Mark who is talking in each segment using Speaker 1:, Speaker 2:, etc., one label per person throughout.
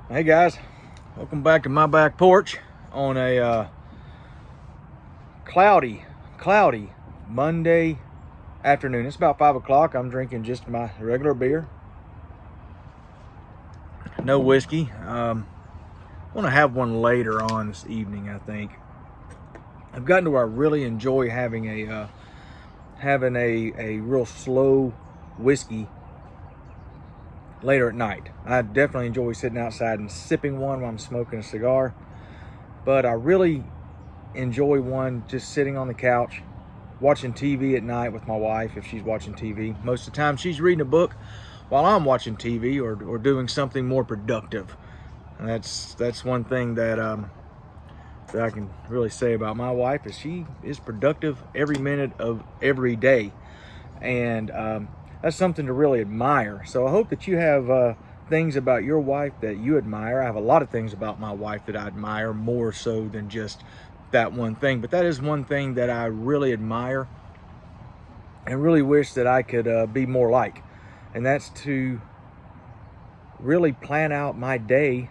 Speaker 1: Hey guys, welcome back to my back porch on a cloudy Monday afternoon. It's about 5 o'clock. I'm drinking just my regular beer, no whiskey. I want to have one later on this evening. I think I've gotten to where I really enjoy having a real slow whiskey later at night. I definitely enjoy sitting outside and sipping one while I'm smoking a cigar, but I really enjoy one just sitting on the couch watching TV at night with my wife if she's watching TV. Most of the time she's reading a book while I'm watching TV or doing something more productive. And that's one thing that I can really say about my wife is she is productive every minute of every day. And that's something to really admire. So I hope that you have things about your wife that you admire. I have a lot of things about my wife that I admire, more so than just that one thing. But that is one thing that I really admire and really wish that I could be more like. And that's to really plan out my day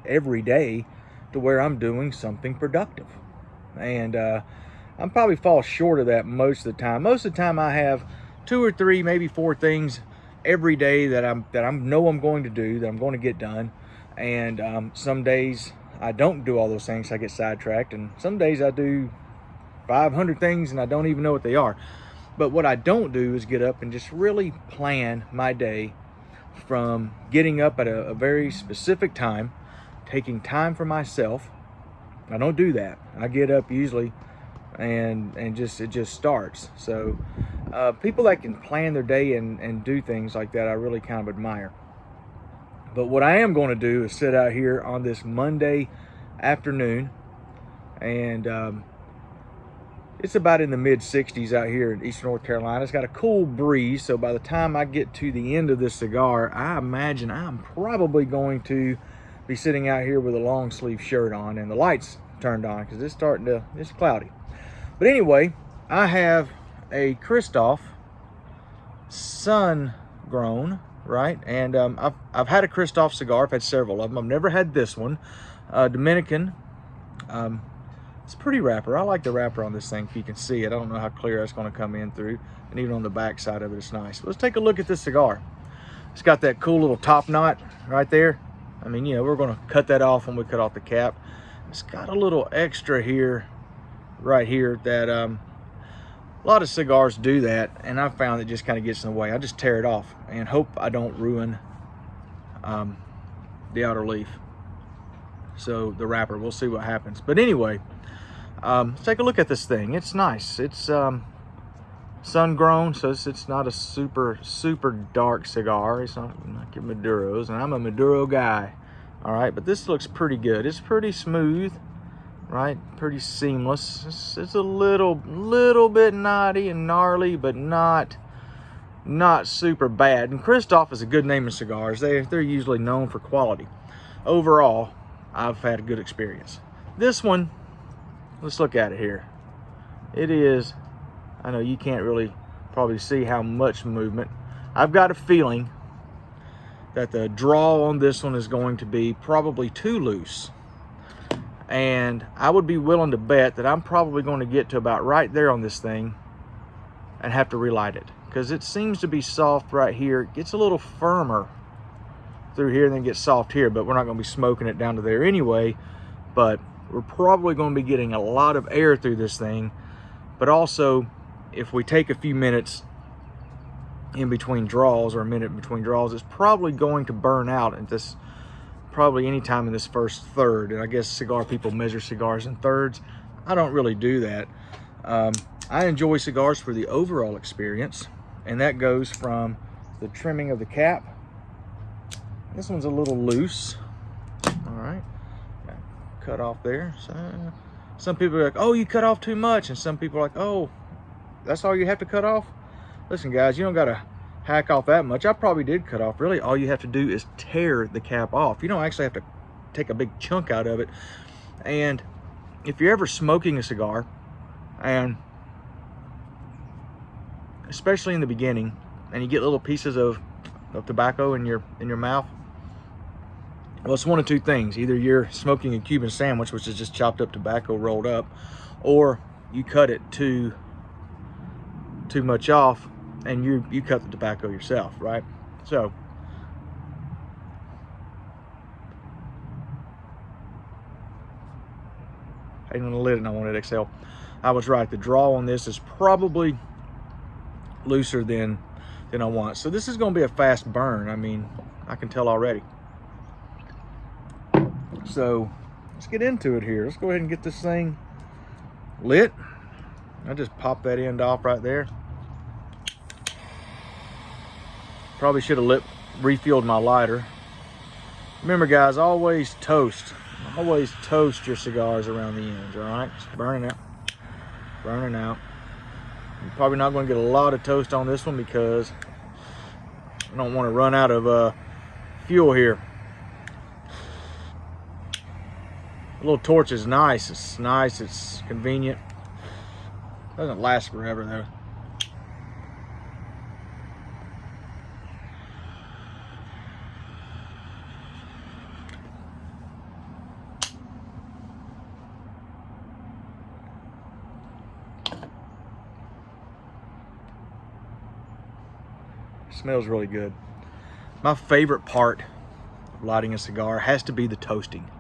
Speaker 1: every day to where I'm doing something productive. And I'm probably fall short of that most of the time. Most of the time I have 2 or 3, maybe 4 things every day that I know I'm going to do, that I'm going to get done. And some days I don't do all those things, so I get sidetracked. And some days I do 500 things and I don't even know what they are. But what I don't do is get up and just really plan my day from getting up at a very specific time, taking time for myself. I don't do that. I get up usually and it just starts. So people that can plan their day and do things like that, I really kind of admire. But what I am going to do is sit out here on this Monday afternoon, and it's about in the mid 60s out here in Eastern North Carolina. It's got a cool breeze, so by the time I get to the end of this cigar, I imagine I'm probably going to be sitting out here with a long sleeve shirt on and the lights turned on because it's cloudy. But anyway, I have a Kristoff Sun Grown, right? And I've had a Kristoff cigar. I've had several of them. I've never had this one, Dominican. It's a pretty wrapper. I like the wrapper on this thing. If you can see it, I don't know how clear that's going to come in through, and even on the back side of it, it's nice. Let's take a look at this cigar. It's got that cool little top knot right there. I mean, we're going to cut that off when we cut off the cap. It's got a little extra here, right here, that a lot of cigars do that, and I found it just kind of gets in the way. I just tear it off and hope I don't ruin the outer leaf. So the wrapper, we'll see what happens. But anyway, let's take a look at this thing. It's nice. It's sun grown, so it's not a super dark cigar. It's not like your Maduros, and I'm a Maduro guy. All right, but this looks pretty good. It's pretty smooth, right? Pretty seamless. It's a little bit knotty and gnarly, but not super bad. And Kristoff is a good name of cigars. They're usually known for quality. Overall, I've had a good experience. This one, let's look at it here. It is, I know you can't really probably see how much movement. I've got a feeling that the draw on this one is going to be probably too loose. And I would be willing to bet that I'm probably going to get to about right there on this thing and have to relight it, because it seems to be soft right here. It gets a little firmer through here and then gets soft here, but we're not going to be smoking it down to there anyway. But we're probably going to be getting a lot of air through this thing. But also, if we take a few minutes in between draws, or a minute in between draws, it's probably going to burn out at this, probably any time in this first third. And I guess cigar people measure cigars in thirds. I don't really do that. I enjoy cigars for the overall experience, and that goes from the trimming of the cap. This one's a little loose. All right, cut off there. So some people are like, oh, you cut off too much, and some people are like, oh, that's all you have to cut off. Listen guys, you don't gotta hack off that much. I probably did cut off. Really, all you have to do is tear the cap off. You don't actually have to take a big chunk out of it. And if you're ever smoking a cigar, and especially in the beginning, and you get little pieces of tobacco in your mouth, Well, it's one of two things. Either you're smoking a Cuban sandwich, which is just chopped up tobacco rolled up, or you cut it too much off and you cut the tobacco yourself, right? So I didn't want to lit it and I wanted to exhale. I was right. The draw on this is probably looser than I want. So this is going to be a fast burn. I mean, I can tell already. So let's get into it here. Let's go ahead and get this thing lit. I just popped that end off right there. Probably should have refilled my lighter. Remember guys, always toast your cigars around the ends, all right? Just burning out. You're probably not going to get a lot of toast on this one because I don't want to run out of fuel here. A little torch is nice. It's nice, it's convenient. Doesn't last forever though. Smells really good. My favorite part of lighting a cigar has to be the toasting.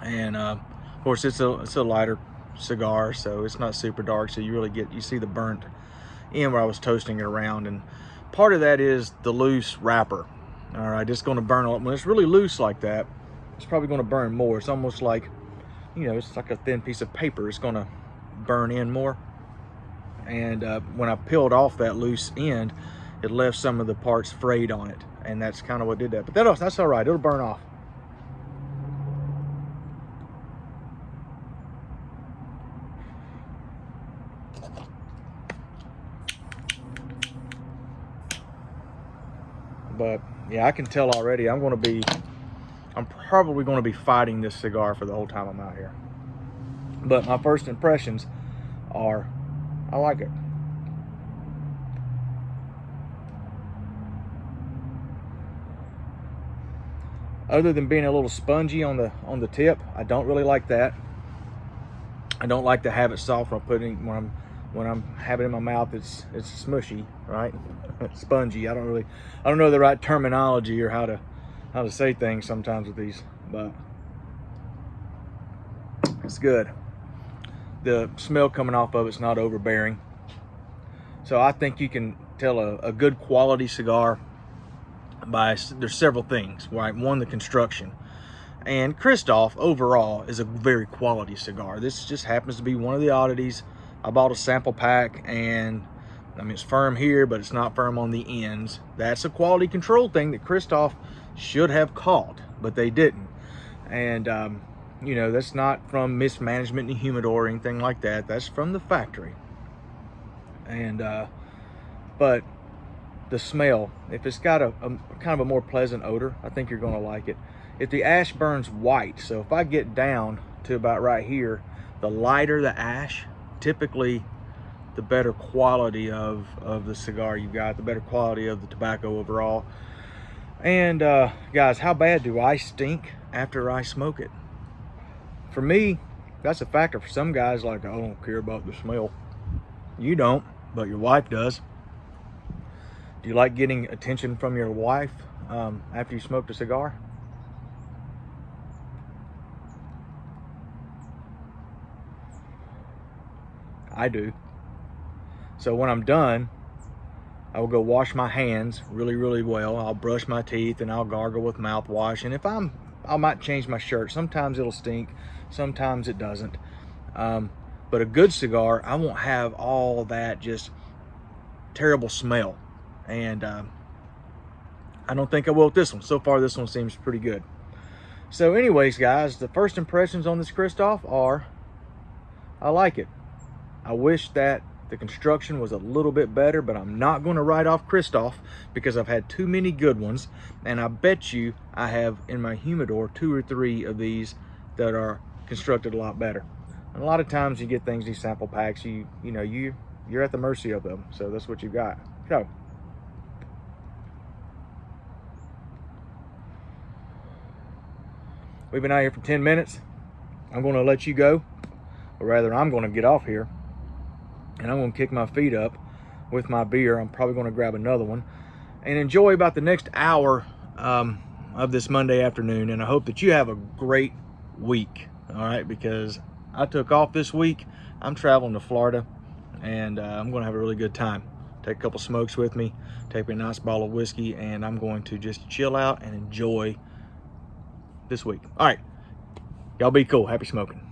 Speaker 1: And of course it's a lighter cigar, so it's not super dark, so you see the burnt end where I was toasting it around. And part of that is the loose wrapper. All right, it's going to burn a lot. When it's really loose like that, it's probably going to burn more. It's almost like, you know, it's like a thin piece of paper. It's going to burn in more. And when I peeled off that loose end, it left some of the parts frayed on it, and that's kind of what did that. But that's all right. It'll burn off. But yeah, I can tell already I'm probably going to be fighting this cigar for the whole time I'm out here. But my first impressions are, I like it. Other than being a little spongy on the tip, I don't really like that. I don't like to have it soft when I'm having it in my mouth. It's smushy, right? Spongy. I don't know the right terminology or how to say things sometimes with these, but it's good. The smell coming off of it's not overbearing. So I think you can tell a good quality cigar there's several things, right? One, the construction. And Kristoff overall is a very quality cigar. This just happens to be one of the oddities. I bought a sample pack, and I mean, it's firm here, but it's not firm on the ends. That's a quality control thing that Kristoff should have caught, but they didn't. And you know, that's not from mismanagement in the humidor or anything like that. That's from the factory. And but the smell, if it's got a kind of a more pleasant odor, I think you're going to like it. If the ash burns white, so if I get down to about right here, the lighter the ash, typically the better quality of the cigar you got, the better quality of the tobacco overall. And guys, how bad do I stink after I smoke it? For me, that's a factor. For some guys, like, I don't care about the smell. You don't, but your wife does. Do you like getting attention from your wife after you smoked a cigar? I do. So when I'm done, I will go wash my hands really, really well. I'll brush my teeth and I'll gargle with mouthwash. And if I might change my shirt. Sometimes it'll stink, sometimes it doesn't. But a good cigar, I won't have all that just terrible smell. And I don't think I will with this one. So far, this one seems pretty good. So anyways, guys, the first impressions on this Kristoff are, I like it. I wish that the construction was a little bit better, but I'm not going to write off Kristoff because I've had too many good ones. And I bet you I have in my humidor 2 or 3 of these that are constructed a lot better. And a lot of times you get things, these sample packs, you're at the mercy of them. So that's what you've got. So We've been out here for 10 minutes. I'm going to let you go, or rather I'm going to get off here, and I'm going to kick my feet up with my beer. I'm probably going to grab another one and enjoy about the next hour of this Monday afternoon. And I hope that you have a great week, all right, because I took off this week. I'm traveling to Florida, and I'm going to have a really good time. Take a couple smokes with me, take me a nice bottle of whiskey, and I'm going to just chill out and enjoy this week. All right, y'all be cool. Happy smoking.